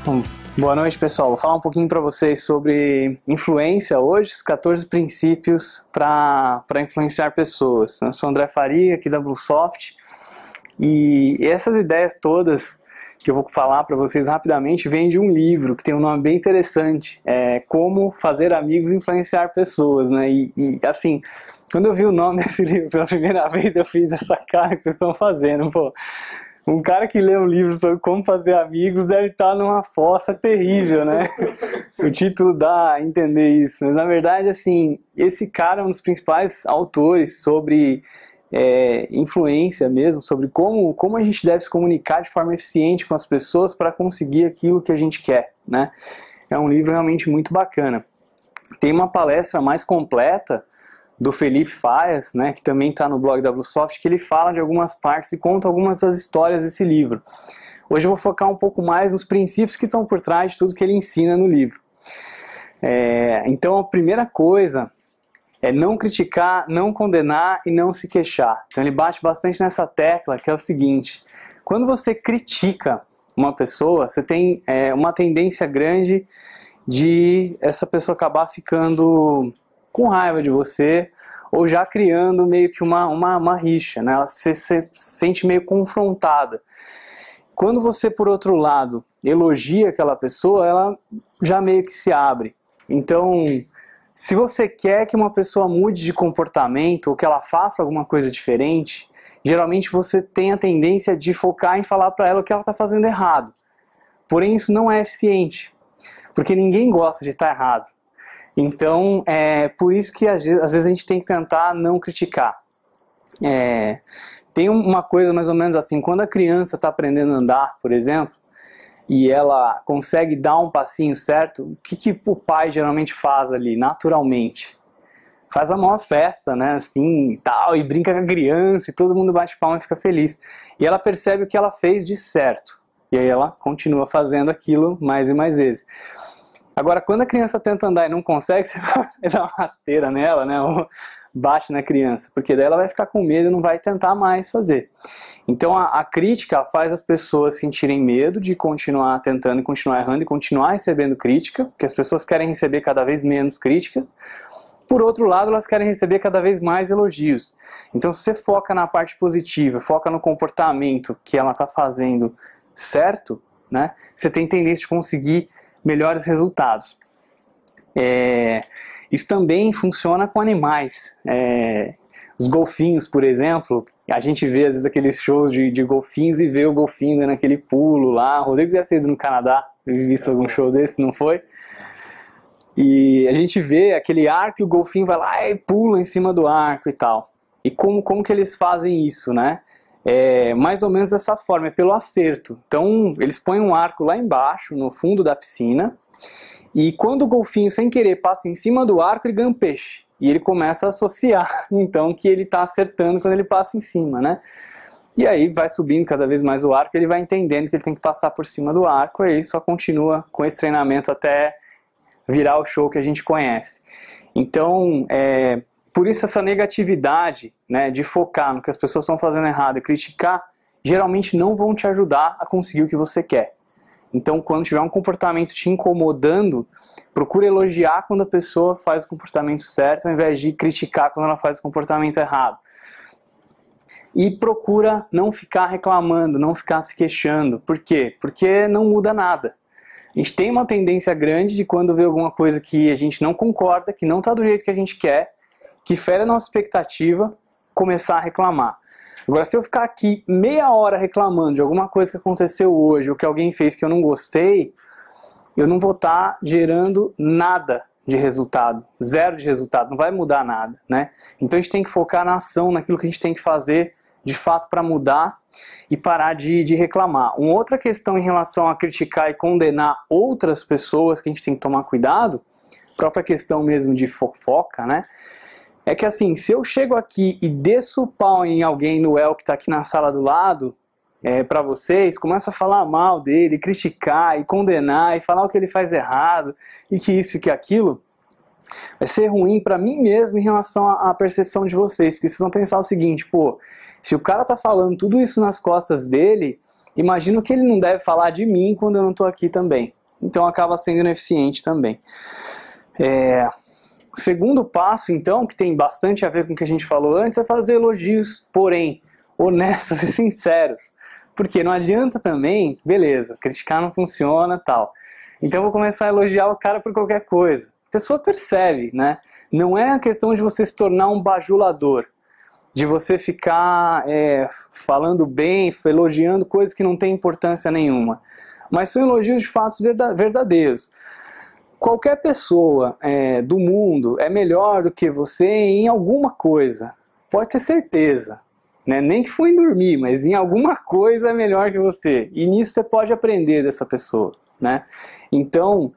Bom, boa noite, pessoal. Vou falar um pouquinho para vocês sobre influência hoje, os 14 princípios para influenciar pessoas. Eu sou o André Faria, aqui da Bluesoft, e essas ideias todas que eu vou falar para vocês rapidamente vêm de um livro que tem um nome bem interessante, Como Fazer Amigos e Influenciar Pessoas, né? E assim, quando eu vi o nome desse livro pela primeira vez, eu fiz essa cara que vocês estão fazendo, pô. Um cara que lê um livro sobre como fazer amigos deve estar numa fossa terrível, né? O título dá a entender isso. Mas, na verdade, assim, esse cara é um dos principais autores sobre influência mesmo, sobre como a gente deve se comunicar de forma eficiente com as pessoas para conseguir aquilo que a gente quer, né? É um livro realmente muito bacana. Tem uma palestra mais completa do Felipe Faes, né, que também está no blog da Bluesoft, que ele fala de algumas partes e conta algumas das histórias desse livro. Hoje eu vou focar um pouco mais nos princípios que estão por trás de tudo que ele ensina no livro. Então a primeira coisa é não criticar, não condenar e não se queixar. Então ele bate bastante nessa tecla, que é o seguinte: quando você critica uma pessoa, você tem uma tendência grande de essa pessoa acabar ficando com raiva de você, ou já criando meio que uma rixa, né? Ela se sente meio confrontada. Quando você, por outro lado, elogia aquela pessoa, ela já meio que se abre. Então, se você quer que uma pessoa mude de comportamento, ou que ela faça alguma coisa diferente, geralmente você tem a tendência de focar em falar para ela o que ela está fazendo errado. Porém, isso não é eficiente, porque ninguém gosta de estar errado. Então, por isso que às vezes a gente tem que tentar não criticar. Tem uma coisa mais ou menos assim, quando a criança está aprendendo a andar, por exemplo, e ela consegue dar um passinho certo, o que o pai geralmente faz ali, naturalmente? Faz a maior festa, né, assim, e tal, e brinca com a criança, e todo mundo bate palma e fica feliz. E ela percebe o que ela fez de certo, e aí ela continua fazendo aquilo mais e mais vezes. Agora, quando a criança tenta andar e não consegue, você vai dar uma rasteira nela, né? Ou bate na criança, porque daí ela vai ficar com medo e não vai tentar mais fazer. Então a crítica faz as pessoas sentirem medo de continuar tentando e continuar errando e continuar recebendo crítica, porque as pessoas querem receber cada vez menos críticas. Por outro lado, elas querem receber cada vez mais elogios. Então se você foca na parte positiva, foca no comportamento que ela está fazendo certo, né? Você tem tendência de conseguir melhores resultados. Isso também funciona com animais. Os golfinhos, por exemplo, a gente vê às vezes aqueles shows de golfinhos e vê o golfinho dando aquele pulo lá. O Rodrigo deve ter ido no Canadá, visto algum show desse, não foi? E a gente vê aquele arco e o golfinho vai lá e pula em cima do arco e tal. E como que eles fazem isso, né? Mais ou menos dessa forma, é pelo acerto. Então eles põem um arco lá embaixo, no fundo da piscina, e quando o golfinho sem querer passa em cima do arco, ele ganha um peixe, e ele começa a associar então que ele está acertando quando ele passa em cima, né? E aí vai subindo cada vez mais o arco, ele vai entendendo que ele tem que passar por cima do arco, e aí só continua com esse treinamento até virar o show que a gente conhece. Então por isso essa negatividade, né, de focar no que as pessoas estão fazendo errado e criticar, geralmente não vão te ajudar a conseguir o que você quer. Então quando tiver um comportamento te incomodando, procura elogiar quando a pessoa faz o comportamento certo, ao invés de criticar quando ela faz o comportamento errado. E procura não ficar reclamando, não ficar se queixando. Por quê? Porque não muda nada. A gente tem uma tendência grande de quando vê alguma coisa que a gente não concorda, que não está do jeito que a gente quer, que fere a nossa expectativa, começar a reclamar. Agora, se eu ficar aqui meia hora reclamando de alguma coisa que aconteceu hoje, ou que alguém fez que eu não gostei, eu não vou estar gerando nada de resultado, zero de resultado, não vai mudar nada, né? Então a gente tem que focar na ação, naquilo que a gente tem que fazer de fato para mudar e parar de reclamar. Uma outra questão em relação a criticar e condenar outras pessoas que a gente tem que tomar cuidado, própria questão mesmo de fofoca, né? É que assim, se eu chego aqui e desço o pau em alguém no El que está aqui na sala do lado, para vocês, começo a falar mal dele, criticar e condenar e falar o que ele faz errado e que isso e que aquilo, vai ser ruim para mim mesmo em relação à percepção de vocês, porque vocês vão pensar o seguinte: pô, se o cara tá falando tudo isso nas costas dele, imagino que ele não deve falar de mim quando eu não estou aqui também. Então acaba sendo ineficiente também. O segundo passo, então, que tem bastante a ver com o que a gente falou antes, é fazer elogios, porém, honestos e sinceros. Porque não adianta também, beleza, criticar não funciona, tal. Então eu vou começar a elogiar o cara por qualquer coisa. A pessoa percebe, né? Não é a questão de você se tornar um bajulador, de você ficar falando bem, elogiando coisas que não têm importância nenhuma. Mas são elogios de fatos verdadeiros. Qualquer pessoa do mundo é melhor do que você em alguma coisa. Pode ter certeza. Né? Nem que for em dormir, mas em alguma coisa é melhor que você. E nisso você pode aprender dessa pessoa. Né? Então,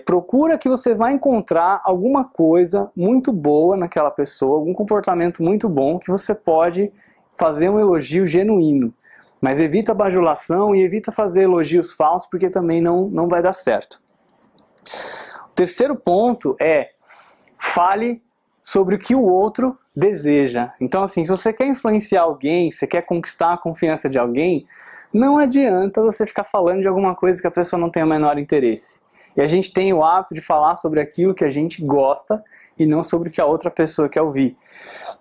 procura que você vai encontrar alguma coisa muito boa naquela pessoa, algum comportamento muito bom que você pode fazer um elogio genuíno. Mas evita a bajulação e evita fazer elogios falsos, porque também não vai dar certo. O terceiro ponto é: fale sobre o que o outro deseja. Então, assim, se você quer influenciar alguém, se você quer conquistar a confiança de alguém, não adianta você ficar falando de alguma coisa que a pessoa não tem o menor interesse. E a gente tem o hábito de falar sobre aquilo que a gente gosta e não sobre o que a outra pessoa quer ouvir.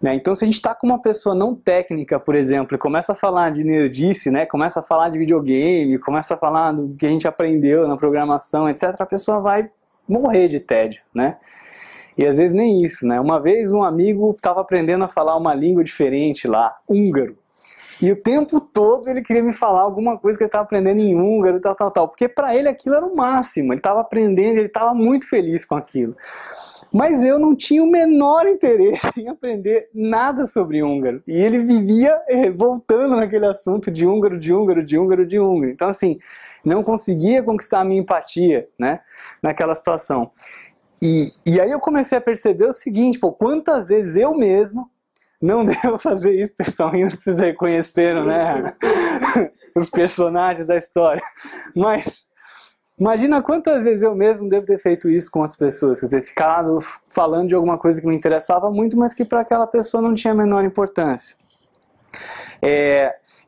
Né? Então, se a gente está com uma pessoa não técnica, por exemplo, e começa a falar de nerdice, né? Começa a falar de videogame, começa a falar do que a gente aprendeu na programação, etc., a pessoa vai morrer de tédio, né? E às vezes nem isso, né? Uma vez um amigo estava aprendendo a falar uma língua diferente lá, húngaro. E o tempo todo ele queria me falar alguma coisa que ele estava aprendendo em húngaro, tal. Porque para ele aquilo era o máximo. Ele estava aprendendo, ele estava muito feliz com aquilo. Mas eu não tinha o menor interesse em aprender nada sobre húngaro. E ele vivia voltando naquele assunto de húngaro. Então assim, não conseguia conquistar a minha empatia, né, naquela situação. E aí eu comecei a perceber o seguinte, quantas vezes eu mesmo não devo fazer isso. Vocês estão rindo que vocês reconheceram, né? Os personagens da história. Mas imagina quantas vezes eu mesmo devo ter feito isso com as pessoas. Quer dizer, ficado falando de alguma coisa que me interessava muito, mas que para aquela pessoa não tinha a menor importância.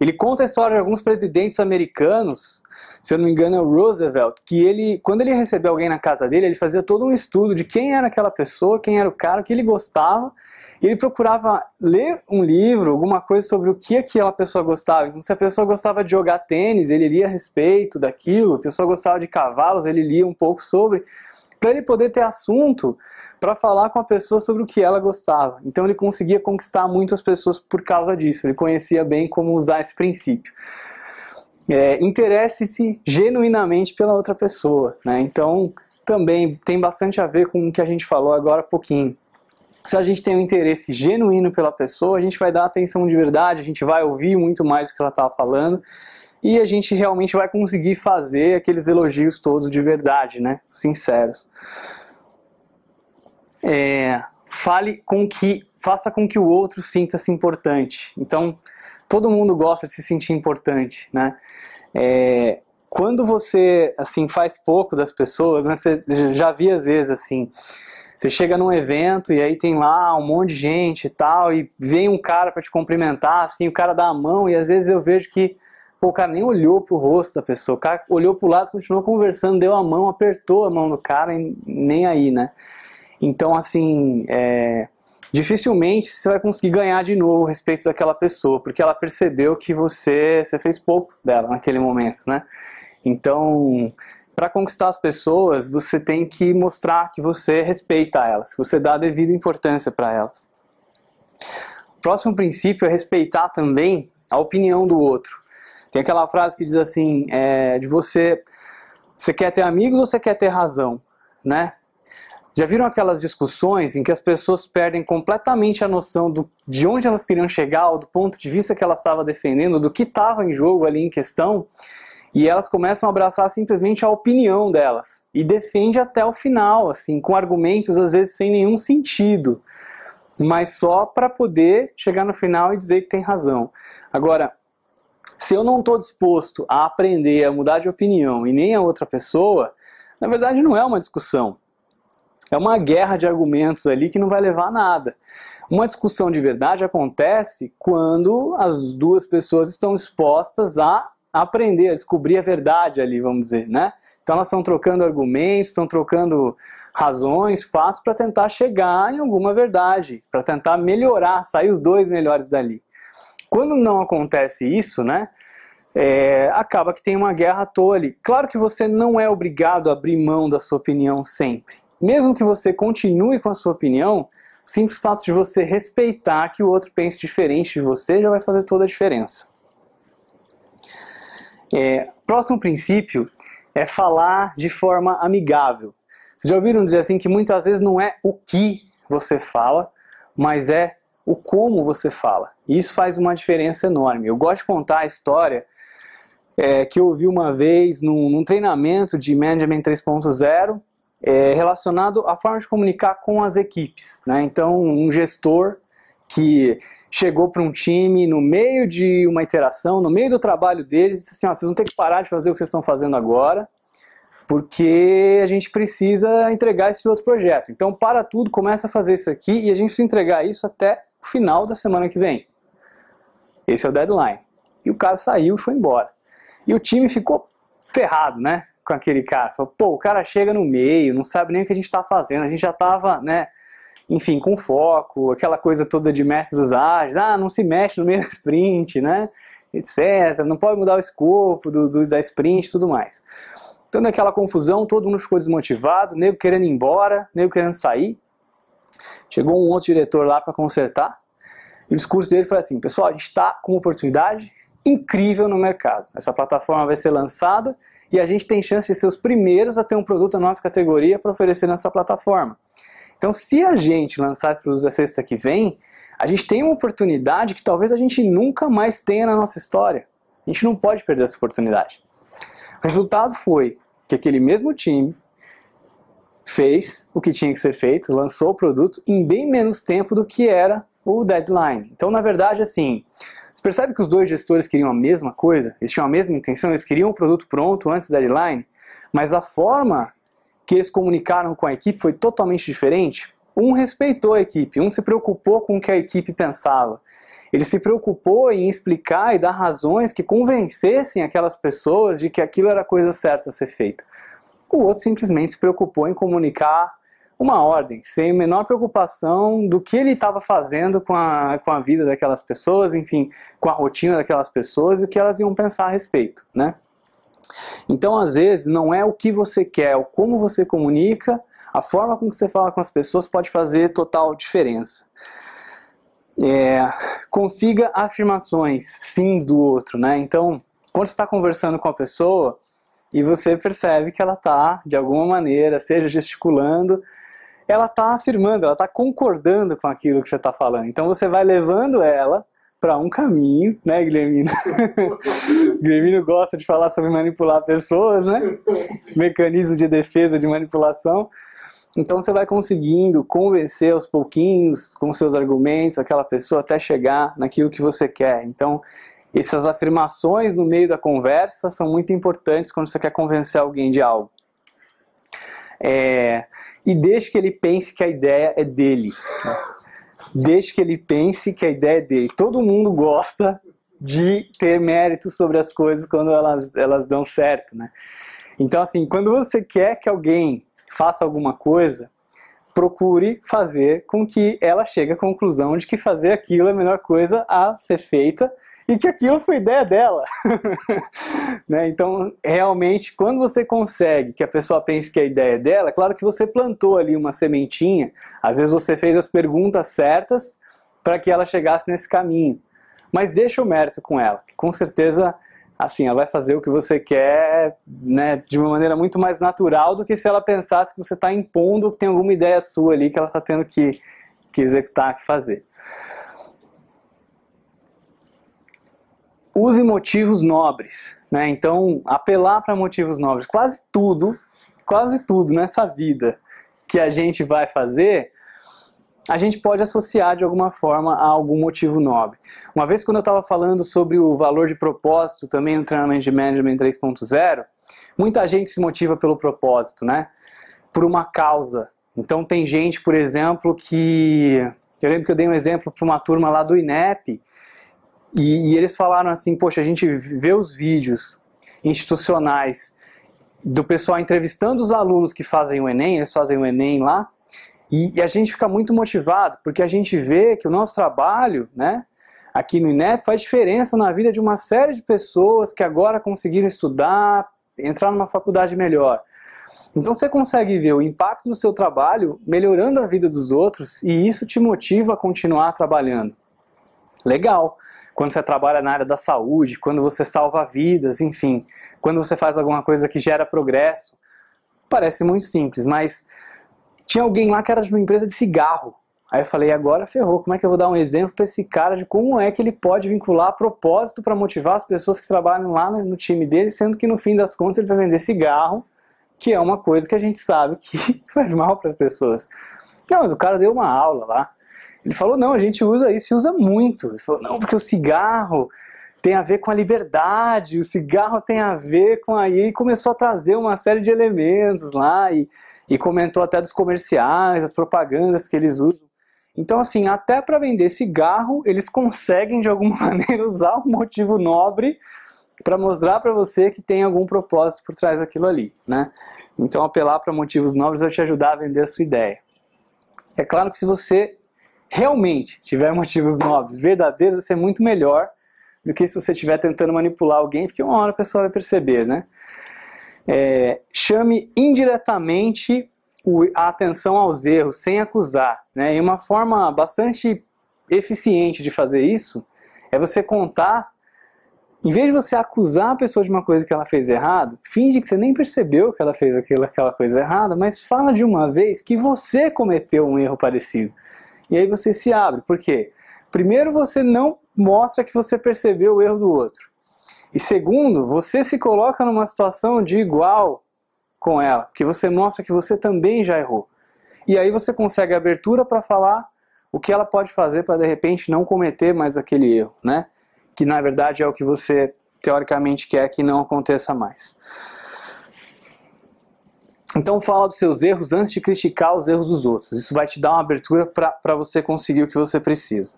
Ele conta a história de alguns presidentes americanos, se eu não me engano é o Roosevelt, que quando ele recebeu alguém na casa dele, ele fazia todo um estudo de quem era aquela pessoa, quem era o cara, o que ele gostava, e ele procurava ler um livro, alguma coisa sobre o que aquela pessoa gostava. Então, se a pessoa gostava de jogar tênis, ele lia a respeito daquilo, a pessoa gostava de cavalos, ele lia um pouco sobre, para ele poder ter assunto para falar com a pessoa sobre o que ela gostava. Então ele conseguia conquistar muitas pessoas por causa disso, ele conhecia bem como usar esse princípio. Interesse-se genuinamente pela outra pessoa, né? Então também tem bastante a ver com o que a gente falou agora há pouquinho. Se a gente tem um interesse genuíno pela pessoa, a gente vai dar atenção de verdade, a gente vai ouvir muito mais do que ela estava falando, e a gente realmente vai conseguir fazer aqueles elogios todos de verdade, né? Sinceros. Faça com que o outro sinta-se importante. Então, todo mundo gosta de se sentir importante, né? Quando você assim, faz pouco das pessoas, né? Você já vi às vezes assim, você chega num evento e aí tem lá um monte de gente e tal, e vem um cara para te cumprimentar, assim, o cara dá a mão, e às vezes eu vejo que o cara nem olhou pro rosto da pessoa, o cara olhou pro lado, continuou conversando, deu a mão, apertou a mão do cara e nem aí, né? Então, assim, dificilmente você vai conseguir ganhar de novo o respeito daquela pessoa, porque ela percebeu que você fez pouco dela naquele momento, né? Então, para conquistar as pessoas, você tem que mostrar que você respeita elas, que você dá a devida importância para elas. O próximo princípio é respeitar também a opinião do outro. Tem aquela frase que diz assim, você quer ter amigos ou você quer ter razão, né? Já viram aquelas discussões em que as pessoas perdem completamente a noção de onde elas queriam chegar, ou do ponto de vista que elas estavam defendendo, do que estava em jogo ali em questão, e elas começam a abraçar simplesmente a opinião delas, e defende até o final, assim, com argumentos às vezes sem nenhum sentido, mas só para poder chegar no final e dizer que tem razão. Agora, se eu não estou disposto a aprender, a mudar de opinião, e nem a outra pessoa, na verdade não é uma discussão. É uma guerra de argumentos ali que não vai levar a nada. Uma discussão de verdade acontece quando as duas pessoas estão expostas a aprender, a descobrir a verdade ali, vamos dizer, né? Então elas estão trocando argumentos, estão trocando razões, fatos para tentar chegar em alguma verdade, para tentar melhorar, sair os dois melhores dali. Quando não acontece isso, né? Acaba que tem uma guerra à toa ali. Claro que você não é obrigado a abrir mão da sua opinião sempre. Mesmo que você continue com a sua opinião, o simples fato de você respeitar que o outro pense diferente de você já vai fazer toda a diferença. Próximo princípio é falar de forma amigável. Vocês já ouviram dizer assim que muitas vezes não é o que você fala, mas é o como você fala. E isso faz uma diferença enorme. Eu gosto de contar a história que eu ouvi uma vez num treinamento de Management 3.0 relacionado à forma de comunicar com as equipes, né? Então, um gestor que chegou para um time no meio de uma iteração, no meio do trabalho deles, disse assim, ó, vocês vão ter que parar de fazer o que vocês estão fazendo agora, porque a gente precisa entregar esse outro projeto. Então, para tudo, começa a fazer isso aqui e a gente precisa entregar isso até o final da semana que vem. Esse é o deadline. E o cara saiu e foi embora. E o time ficou ferrado, né, com aquele cara. Falou, pô, o cara chega no meio, não sabe nem o que a gente está fazendo. A gente já estava, né, enfim, com foco, aquela coisa toda de métodos ágeis. Ah, não se mexe no meio da sprint, né, etc. Não pode mudar o escopo da sprint e tudo mais. Então, naquela confusão, todo mundo ficou desmotivado, nego querendo ir embora, nego querendo sair. Chegou um outro diretor lá para consertar. E o discurso dele foi assim, pessoal, a gente está com uma oportunidade incrível no mercado. Essa plataforma vai ser lançada e a gente tem chance de ser os primeiros a ter um produto da nossa categoria para oferecer nessa plataforma. Então, se a gente lançar esse produto da sexta que vem, a gente tem uma oportunidade que talvez a gente nunca mais tenha na nossa história. A gente não pode perder essa oportunidade. O resultado foi que aquele mesmo time fez o que tinha que ser feito, lançou o produto em bem menos tempo do que era o deadline. Então, na verdade, assim, você percebe que os dois gestores queriam a mesma coisa? Eles tinham a mesma intenção, eles queriam o produto pronto antes do deadline, mas a forma que eles comunicaram com a equipe foi totalmente diferente. Um respeitou a equipe, um se preocupou com o que a equipe pensava. Ele se preocupou em explicar e dar razões que convencessem aquelas pessoas de que aquilo era a coisa certa a ser feita. O outro simplesmente se preocupou em comunicar uma ordem, sem a menor preocupação do que ele estava fazendo com a vida daquelas pessoas, enfim, com a rotina daquelas pessoas e o que elas iam pensar a respeito, né? Então, às vezes, não é o que você quer, é o como você comunica, a forma como você fala com as pessoas pode fazer total diferença. Consiga afirmações, sims do outro, né? Então, quando você está conversando com a pessoa e você percebe que ela está, de alguma maneira, seja gesticulando, ela está afirmando, ela está concordando com aquilo que você está falando. Então você vai levando ela para um caminho, né, Guilhermino? Guilhermino gosta de falar sobre manipular pessoas, né? Mecanismo de defesa de manipulação. Então você vai conseguindo convencer aos pouquinhos, com seus argumentos, aquela pessoa até chegar naquilo que você quer. Então, essas afirmações no meio da conversa são muito importantes quando você quer convencer alguém de algo. E deixe que ele pense que a ideia é dele. Deixe que ele pense que a ideia é dele. Todo mundo gosta de ter mérito sobre as coisas quando elas dão certo, né? Então, assim, quando você quer que alguém faça alguma coisa, procure fazer com que ela chegue à conclusão de que fazer aquilo é a melhor coisa a ser feita e que aquilo foi ideia dela. Né? Então, realmente, quando você consegue que a pessoa pense que a ideia é dela, é claro que você plantou ali uma sementinha, às vezes você fez as perguntas certas para que ela chegasse nesse caminho. Mas deixa o mérito com ela, que com certeza assim, ela vai fazer o que você quer, né, de uma maneira muito mais natural do que se ela pensasse que você está impondo que tem alguma ideia sua ali que ela está tendo que executar, que fazer. Use motivos nobres, né? Então, apelar para motivos nobres. Quase tudo nessa vida que a gente vai fazer, a gente pode associar de alguma forma a algum motivo nobre. Uma vez, quando eu estava falando sobre o valor de propósito também no treinamento de Management 3.0, muita gente se motiva pelo propósito, né? Por uma causa. Então tem gente, por exemplo, que... Eu lembro que eu dei um exemplo para uma turma lá do INEP, E eles falaram assim, poxa, a gente vê os vídeos institucionais do pessoal entrevistando os alunos que fazem o Enem, eles fazem o Enem lá, e a gente fica muito motivado, porque a gente vê que o nosso trabalho, né, aqui no INEP faz diferença na vida de uma série de pessoas que agora conseguiram estudar, entrar numa faculdade melhor. Então você consegue ver o impacto do seu trabalho melhorando a vida dos outros, e isso te motiva a continuar trabalhando. Legal! Quando você trabalha na área da saúde, quando você salva vidas, enfim, quando você faz alguma coisa que gera progresso, parece muito simples, mas tinha alguém lá que era de uma empresa de cigarro. Aí eu falei, agora ferrou, como é que eu vou dar um exemplo para esse cara de como é que ele pode vincular propósito para motivar as pessoas que trabalham lá no time dele, sendo que no fim das contas ele vai vender cigarro, que é uma coisa que a gente sabe que faz mal para as pessoas. Não, mas o cara deu uma aula lá. Ele falou, não, a gente usa isso e usa muito. Ele falou, não, porque o cigarro tem a ver com a liberdade, o cigarro tem a ver com aí, e começou a trazer uma série de elementos lá, e comentou até dos comerciais, as propagandas que eles usam. Então, assim, até para vender cigarro, eles conseguem de alguma maneira usar um motivo nobre para mostrar para você que tem algum propósito por trás daquilo ali, né? Então, apelar para motivos nobres vai te ajudar a vender a sua ideia. É claro que se você realmente tiver motivos nobres, verdadeiros, vai ser muito melhor do que se você estiver tentando manipular alguém, porque uma hora a pessoa vai perceber, né? Chame indiretamente a atenção aos erros, sem acusar, né? E uma forma bastante eficiente de fazer isso é você contar, em vez de você acusar a pessoa de uma coisa que ela fez errado, finge que você nem percebeu que ela fez aquela coisa errada, mas fala de uma vez que você cometeu um erro parecido. E aí você se abre. Por quê? Primeiro, você não mostra que você percebeu o erro do outro. E segundo, você se coloca numa situação de igual com ela, porque você mostra que você também já errou. E aí você consegue abertura para falar o que ela pode fazer para de repente não cometer mais aquele erro, né? Que na verdade é o que você teoricamente quer que não aconteça mais. Então fala dos seus erros antes de criticar os erros dos outros. Isso vai te dar uma abertura para você conseguir o que você precisa.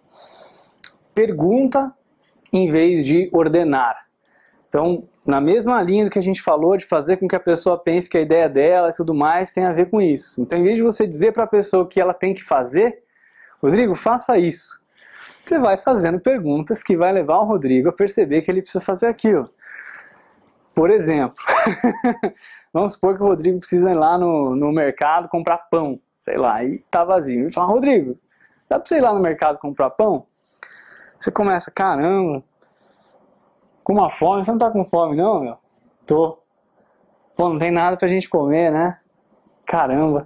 Pergunta em vez de ordenar. Então, na mesma linha do que a gente falou, de fazer com que a pessoa pense que a ideia dela e tudo mais tem a ver com isso. Então, em vez de você dizer para a pessoa o que ela tem que fazer, Rodrigo, faça isso. Você vai fazendo perguntas que vai levar o Rodrigo a perceber que ele precisa fazer aquilo. Por exemplo, vamos supor que o Rodrigo precisa ir lá no mercado comprar pão, sei lá, e tá vazio. Ele fala, Rodrigo, dá pra você ir lá no mercado comprar pão? Você começa, caramba, com uma fome, você não tá com fome não, meu? Tô. Pô, não tem nada pra gente comer, né? Caramba.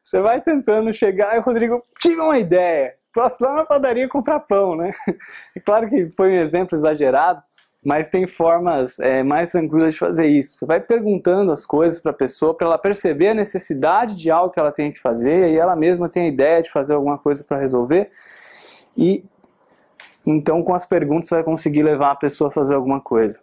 Você vai tentando chegar e o Rodrigo, tive uma ideia, posso lá na padaria comprar pão, né? É claro que foi um exemplo exagerado, mas tem formas mais tranquilas de fazer isso. Você vai perguntando as coisas para a pessoa, para ela perceber a necessidade de algo que ela tem que fazer, e ela mesma tem a ideia de fazer alguma coisa para resolver. E então com as perguntas você vai conseguir levar a pessoa a fazer alguma coisa.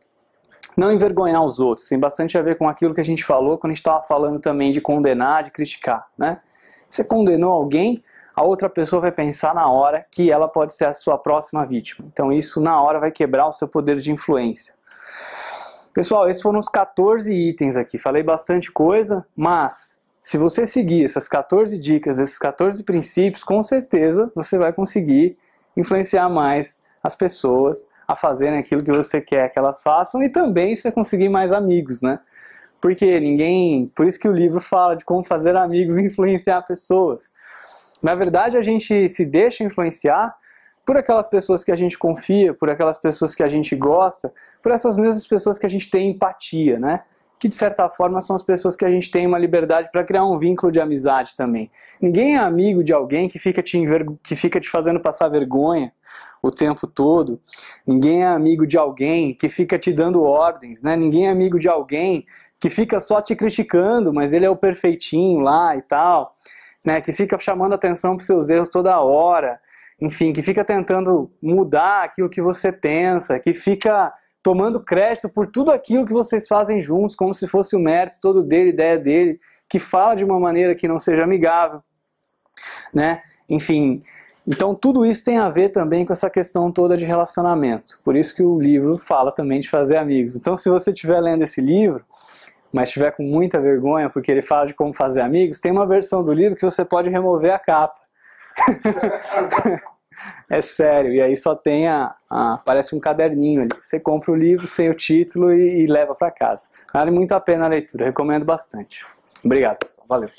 Não envergonhar os outros, tem bastante a ver com aquilo que a gente falou quando a gente estava falando também de condenar, de criticar, né? Você condenou alguém, a outra pessoa vai pensar na hora que ela pode ser a sua próxima vítima. Então isso na hora vai quebrar o seu poder de influência. Pessoal, esses foram os 14 itens aqui. Falei bastante coisa, mas se você seguir essas 14 dicas, esses 14 princípios, com certeza você vai conseguir influenciar mais as pessoas a fazerem aquilo que você quer que elas façam, e também você vai conseguir mais amigos, né? Porque por isso que o livro fala de como fazer amigos e influenciar pessoas. Na verdade, a gente se deixa influenciar por aquelas pessoas que a gente confia, por aquelas pessoas que a gente gosta, por essas mesmas pessoas que a gente tem empatia, né? Que de certa forma são as pessoas que a gente tem uma liberdade para criar um vínculo de amizade também. Ninguém é amigo de alguém que fica te fazendo passar vergonha o tempo todo. Ninguém é amigo de alguém que fica te dando ordens, né? Ninguém é amigo de alguém que fica só te criticando, mas ele é o perfeitinho lá e tal, né? Que fica chamando atenção para os seus erros toda hora, enfim, que fica tentando mudar aquilo que você pensa, que fica tomando crédito por tudo aquilo que vocês fazem juntos, como se fosse o mérito todo dele, ideia dele, que fala de uma maneira que não seja amigável, né? Enfim, Então tudo isso tem a ver também com essa questão toda de relacionamento. Por isso que o livro fala também de fazer amigos. Então se você estiver lendo esse livro, mas estiver com muita vergonha porque ele fala de como fazer amigos, tem uma versão do livro que você pode remover a capa. É sério, e aí só tem parece um caderninho ali. Você compra o livro sem o título e leva para casa. Vale muito a pena a leitura, recomendo bastante. Obrigado, pessoal. Valeu.